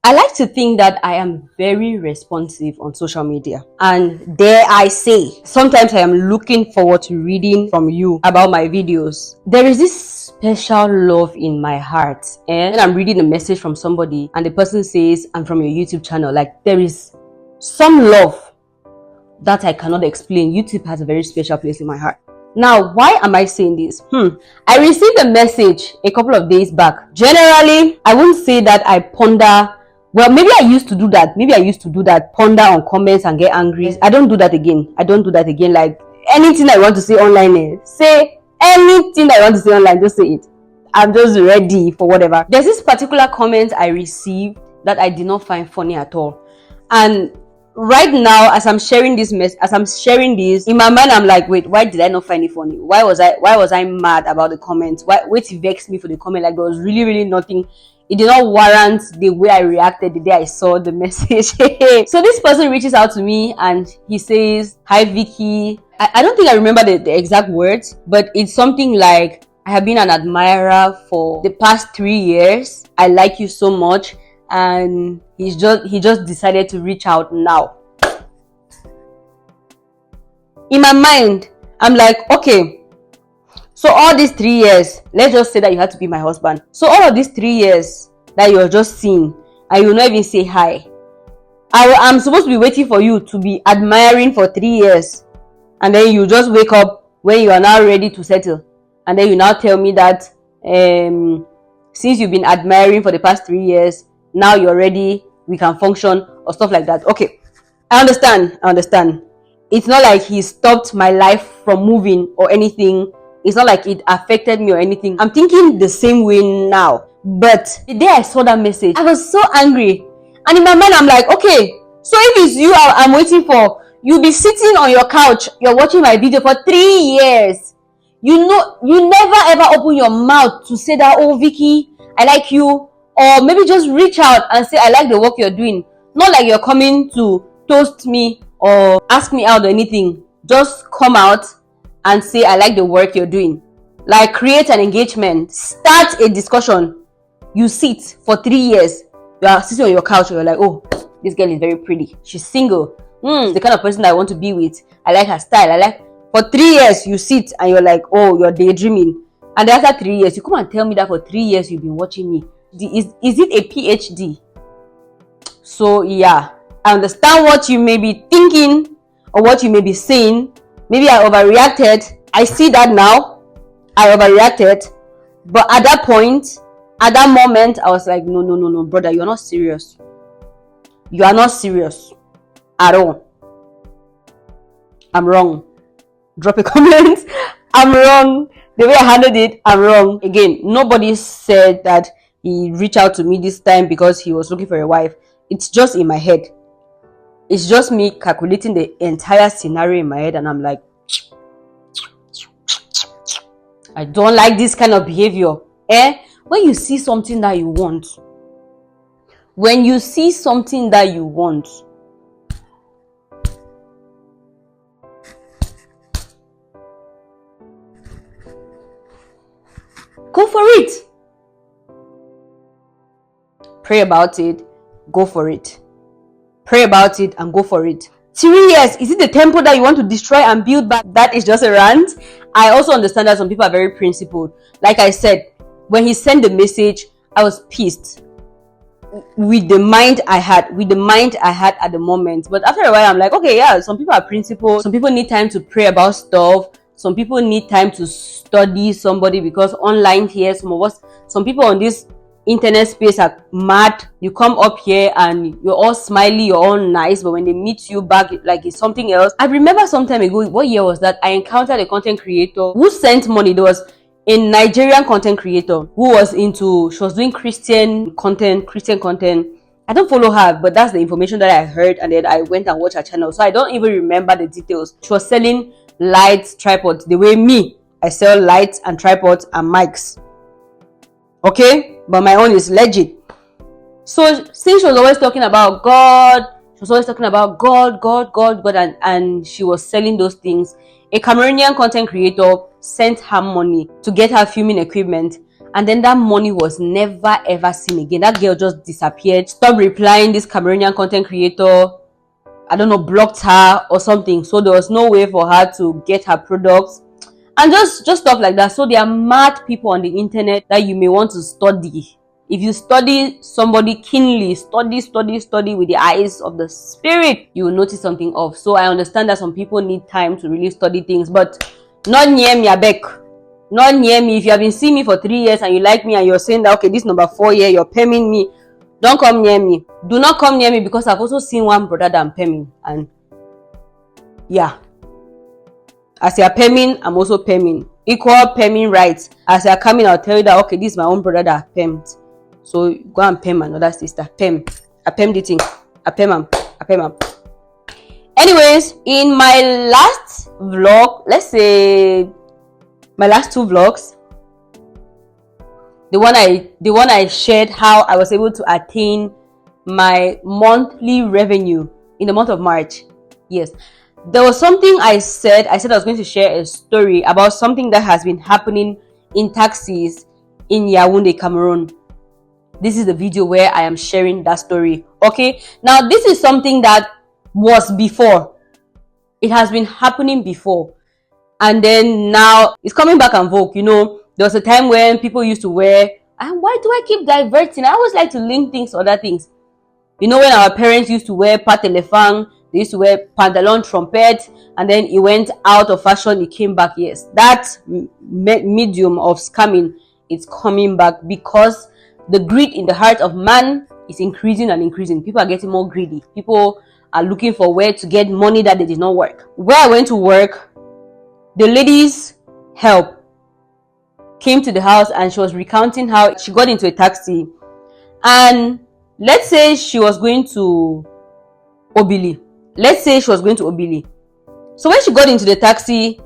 I like to think that I am very responsive on social media, and dare I say, sometimes I am looking forward to reading from you about my videos. There is this special love in my heart, and when I'm reading a message from somebody and the person says, "I'm from your YouTube channel," like there is some love that I cannot explain. YouTube has a very special place in my heart. Now, why am I saying this? I received a message a couple of days back. Generally, I wouldn't say that I ponder. Well, maybe I used to do that. Ponder on comments and get angry. I don't do that again. Like, anything I want to say online, say anything I want to say online, just say it. I'm just ready for whatever. There's this particular comment I received that I did not find funny at all. And right now, as I'm sharing this, in my mind, I'm like, wait, why did I not find it funny? Why was I mad about the comment? Wait, it vexed me for the comment. Like, there was really nothing. It did not warrant the way I reacted the day I saw the message. So this person reaches out to me and he says, "Hi Vicky." I don't think I remember the exact words, but it's something like, "I have been an admirer for the past 3 years. I like you so much." And he just decided to reach out now. In my mind, I'm like, okay, so all these 3 years, let's just say that you had to be my husband. So all of these 3 years that you're just seeing and you not even say hi, I'm supposed to be waiting for you to be admiring for 3 years, and then you just wake up when you are now ready to settle, and then you now tell me that since you've been admiring for the past 3 years, now you're ready, we can function, or stuff like that. Okay, I understand. It's not like he stopped my life from moving or anything. It's not like it affected me or anything. I'm thinking the same way now. But the day I saw that message, I was so angry. And in my mind, I'm like, okay, so if it's you I'm waiting for, you'll be sitting on your couch, you're watching my video for 3 years. You never ever open your mouth to say that, "Oh, Vicky, I like you." Or maybe just reach out and say, "I like the work you're doing." Not like you're coming to toast me or ask me out or anything. Just come out and say, "I like the work you're doing." Like, create an engagement, start a discussion. You sit for 3 years, you are sitting on your couch, you're like, "Oh, this girl is very pretty, she's single, the kind of person I want to be with, I like her style, For 3 years you sit and you're like, oh, you're daydreaming. And then after 3 years, you come and tell me that for 3 years you've been watching me. Is it a PhD? So yeah, I understand what you may be thinking or what you may be saying. Maybe I overreacted. I see that now. I overreacted. But at that point, at that moment, I was like, no, brother, you're not serious. You are not serious at all. I'm wrong. Drop a comment. I'm wrong. The way I handled it, I'm wrong. Again, nobody said that he reached out to me this time because he was looking for a wife. It's just in my head. It's just me calculating the entire scenario in my head, and I'm like, I don't like this kind of behavior. When you see something that you want, go for it. Pray about it, go for it. Pray about it and go for it. 3 years, is it the temple that you want to destroy and build back? That is just a rant. I also understand that some people are very principled. Like I said, when he sent the message, I was pissed with the mind I had at the moment. But after a while, I'm like, okay, yeah, some people are principled. Some people need time to pray about stuff. Some people need time to study somebody, because online here, some people on this internet space are mad. You come up here and you're all smiley, you're all nice, but when they meet you back, like it's something else. I remember some time ago, what year was that? I encountered a content creator who sent money. There was a Nigerian content creator who was she was doing Christian content. I don't follow her, but that's the information that I heard, and then I went and watched her channel. So I don't even remember the details. She was selling lights, tripods, the way I sell lights and tripods and mics. Okay, but my own is legit. So since she was always talking about God, and she was selling those things, a Cameroonian content creator sent her money to get her filming equipment, And then that money was never ever seen again. That girl just disappeared, stopped replying this Cameroonian content creator, I don't know, blocked her or something. So there was no way for her to get her products and just stuff like that. So there are mad people on the internet that you may want to study. If you study somebody keenly, study with the eyes of the spirit, you will notice something off. So I understand that some people need time to really study things, but not near me, Abek. Not near me. If you have been seeing me for 3 years and you like me and you're saying that, okay, this number 4 year, you're paying me, don't come near me. Do not come near me, because I've also seen one brother that I'm paying, and yeah, as you're paying, I'm also paying. Equal paying rights. As you're coming, I'll tell you that, okay, this is my own brother that I paid. So go and pay my another sister. Pay. I pay the thing. I pay ma'am. Anyways, in my last vlog, let's say my last 2 vlogs, the one I shared how I was able to attain my monthly revenue in the month of March. Yes, there was something I said I was going to share a story about something that has been happening in taxis in Yaoundé, Cameroon. This is the video where I am sharing that story. Okay, now this is something that was before. It has been happening before, and then now it's coming back en vogue. You know, there was a time when people used to wear, and why do I keep diverting? I always like to link things to other things. You know, when our parents used to wear pat elefant, they used to wear pantalon trumpet, and then it went out of fashion, it came back. Yes, that medium of scamming is coming back because the greed in the heart of man is increasing and increasing. People are getting more greedy. People are looking for where to get money that they did not work. Where I went to work, the lady's help came to the house and she was recounting how she got into a taxi, and let's say she was going to Obili. So when she got into the taxi,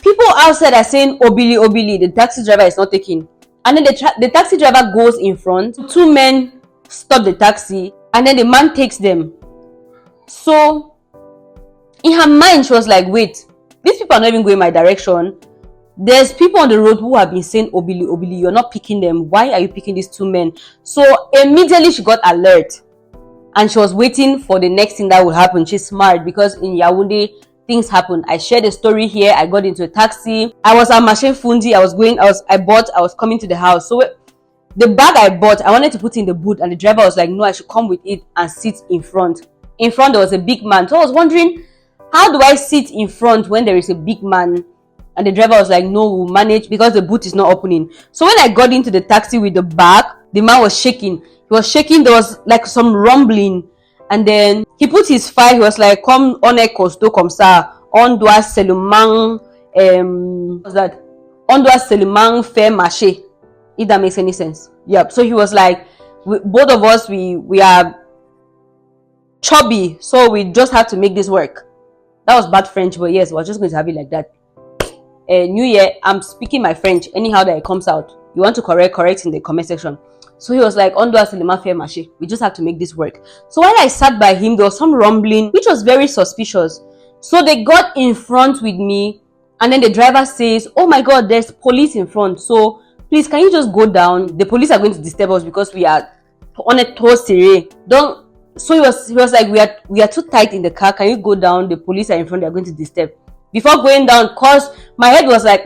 people outside are saying Obili, the taxi driver is not taking. And then the taxi driver goes in front. 2 men stop the taxi, and then the man takes them. So in her mind, she was like, wait, these people are not even going my direction. There's people on the road who have been saying Obili, you're not picking them. Why are you picking these 2 men? So immediately she got alert, and she was waiting for the next thing that would happen. She's smart, because in Yaoundé things happen. I shared a story here. I got into a taxi. I was at Marché Fundi. I was coming to the house. So the bag I bought, I wanted to put in the boot, and the driver was like, no, I should come with it and sit in front. In front there was a big man. So I was wondering, how do I sit in front when there is a big man? And the driver was like, no, we'll manage, because the boot is not opening. So when I got into the taxi with the bag, the man was shaking. He was shaking. There was like some rumbling. And then he put his file. He was like, comme on est costaud comme ça, on doit seulement, what's that? On doit seulement faire marcher. If that makes any sense. Yep. So he was like, both of us, we are chubby, so we just have to make this work. That was bad French, but yes, we're just going to have it like that. New Year, I'm speaking my French anyhow that it comes out. You want to correct in the comment section. So he was like, on doit seulement faire marcher. We just have to make this work. So while I sat by him, there was some rumbling, which was very suspicious. So they got in front with me, and then the driver says, oh my God, there's police in front. So please, can you just go down? The police are going to disturb us because we are on a tour series. Don't. So he was like, we are too tight in the car. Can you go down? The police are in front. They are going to disturb. Before going down, cause my head was like,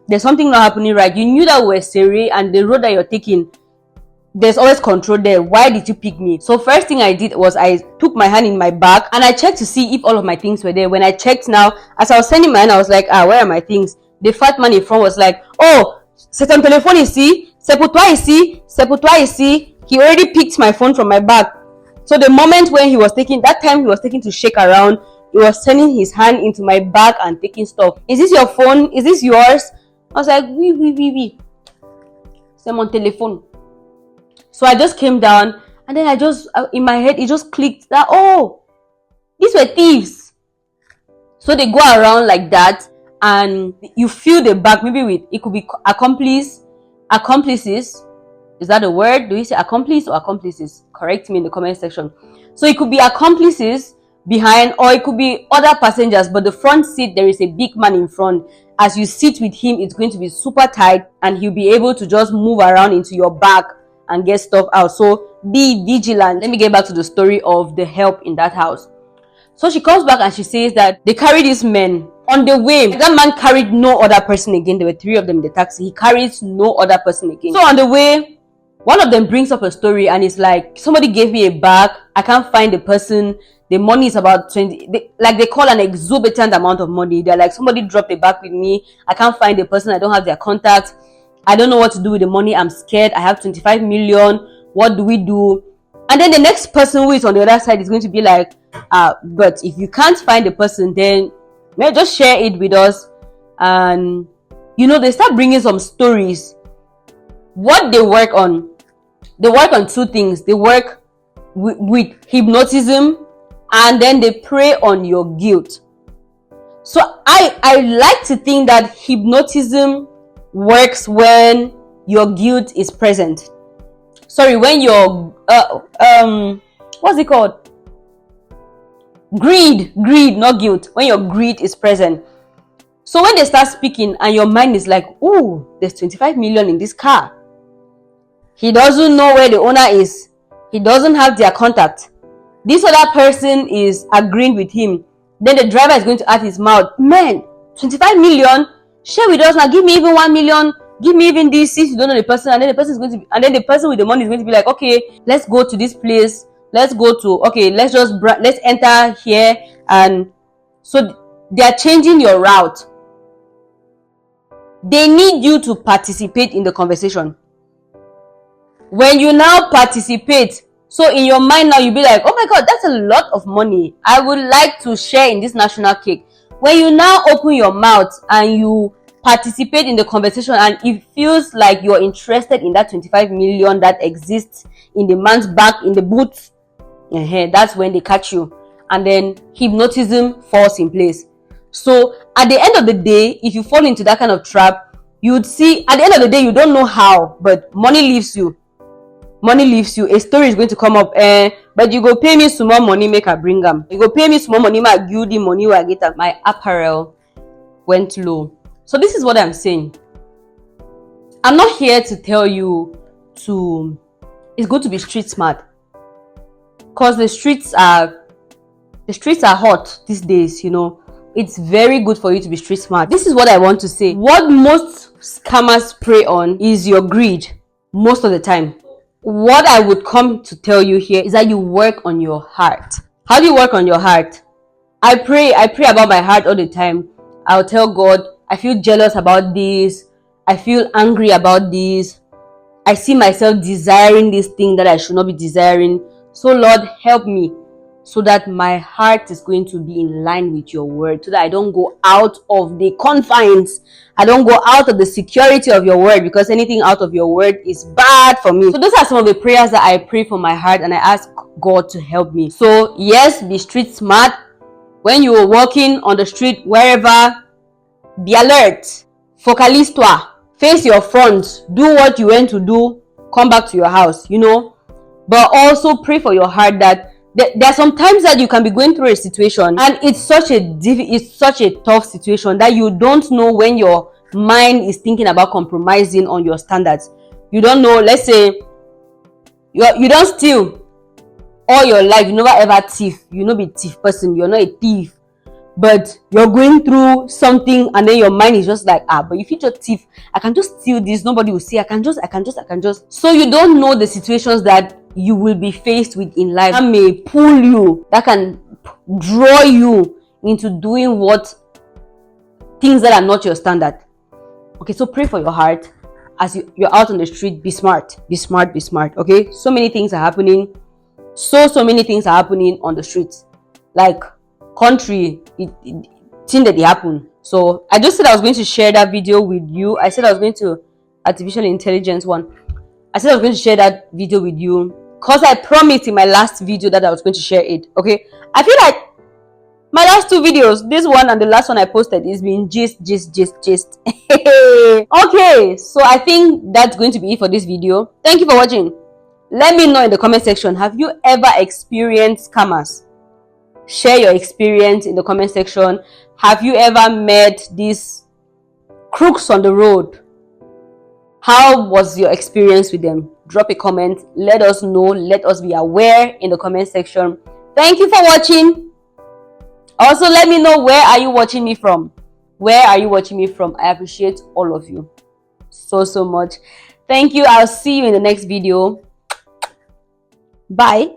there's something not happening right. You knew that we were serious, and the road that you're taking, there's always control there. Why did you pick me? So first thing I did was I took my hand in my bag and I checked to see if all of my things were there. When I checked now, as I was sending my hand, I was like, where are my things? The fat man in front was like, oh, c'est ton téléphone ici, c'est pour toi ici, c'est pour toi ici. He already picked my phone from my bag. So the moment when he was taking to shake around, he was turning his hand into my bag and taking stuff. Is this your phone? Is this yours? I was like, oui. C'est mon téléphone. So I just came down, and then in my head, it just clicked that, oh, these were thieves. So they go around like that, and you fill the bag, maybe with, it could be accomplices. Is that a word? Do you say accomplice or accomplices? Correct me in the comment section. So it could be accomplices behind, or it could be other passengers, but the front seat, there is a big man in front. As you sit with him, it's going to be super tight, and he'll be able to just move around into your back and get stuff out. So be vigilant. Let me get back to the story of the help in that house. So she comes back and she says that they carry these men. On the way, that man carried no other person again. There were 3 of them in the taxi. He carries no other person again. So on the way, one of them brings up a story and it's like, somebody gave me a bag. I can't find the person. The money is about 20. They call an exorbitant amount of money. They're like, somebody dropped a bag with me. I can't find the person. I don't have their contact. I don't know what to do with the money. I'm scared. I have 25 million. What do we do? And then the next person who is on the other side is going to be like, but if you can't find the person, then just share it with us. And they start bringing some stories. What they work on 2 things. They work with hypnotism, and then they prey on your guilt. So I like to think that hypnotism works when your guilt is present. Sorry, when your what's it called? Greed, not guilt. When your greed is present. So when they start speaking and your mind is like, oh, there's 25 million in this car. He doesn't know where the owner is. He doesn't have their contact. This other person is agreeing with him. Then the driver is going to add his mouth, man, 25 million? Share with us now. Give me even 1 million. Give me even this, since you don't know the person. And then the person is going to be, and then the person with the money is going to be like, okay, let's go to this place. Let's enter here. And so they are changing your route. They need you to participate in the conversation. When you now participate, so in your mind now, you'll be like, oh my God, that's a lot of money. I would like to share in this national cake. When you now open your mouth and you participate in the conversation and it feels like you're interested in that 25 million that exists in the man's back, in the boot, that's when they catch you. And then hypnotism falls in place. So at the end of the day, if you fall into that kind of trap, you would see, at the end of the day, you don't know how, but money leaves you. A story is going to come up, but you go pay me some more money, make I bring them. You go pay me some more money, make I give the money where I get at. My apparel went low. So this is what I'm saying. I'm not here to tell you it's good to be street smart, because the streets are hot these days. It's very good for you to be street smart. This is what I want to say. What most scammers prey on is your greed most of the time. What I would come to tell you here is that you work on your heart. How do you work on your heart? I pray about my heart all the time. I'll tell God, I feel jealous about this. I feel angry about this. I see myself desiring this thing that I should not be desiring. So Lord, help me so that my heart is going to be in line with your word, so that I don't go out of the confines. I don't go out of the security of your word, because anything out of your word is bad for me. So those are some of the prayers that I pray for my heart, and I ask God to help me. So yes, be street smart. When you are walking on the street, wherever, be alert. Focalise-toi. Face your front. Do what you went to do. Come back to your house, But also pray for your heart that there are some times that you can be going through a situation and it's such a tough situation that you don't know when your mind is thinking about compromising on your standards. You don't know. Let's say you don't steal all your life. You never ever thief. You not be thief person. You're not a thief. But you're going through something and then your mind is just like, but if you just thief, I can just steal this. Nobody will see. I can just. So you don't know the situations that you will be faced with in life that may pull you, that can draw you into doing things that are not your standard. Okay, so pray for your heart as you're out on the street. Be smart. Okay, so many things are happening. So many things are happening on the streets, like country thing that they happen. So I just said I was going to share that video with you. I said I was going to artificial intelligence one. I said I was going to share that video with you because I promised in my last video that I was going to share it. Okay, I feel like my last 2 videos, this one and the last one I posted, is been gist. Okay, so I think that's going to be it for this video. Thank you for watching. Let me know in the comment section, have you ever experienced scammers? Share your experience in the comment section. Have you ever met these crooks on the road? How was your experience with them? Drop a comment. Let us know. Let us be aware in the comment section. Thank you for watching. Also, let me know, where are you watching me from? Where are you watching me from? I appreciate all of you so much. Thank you. I'll see you in the next video. Bye.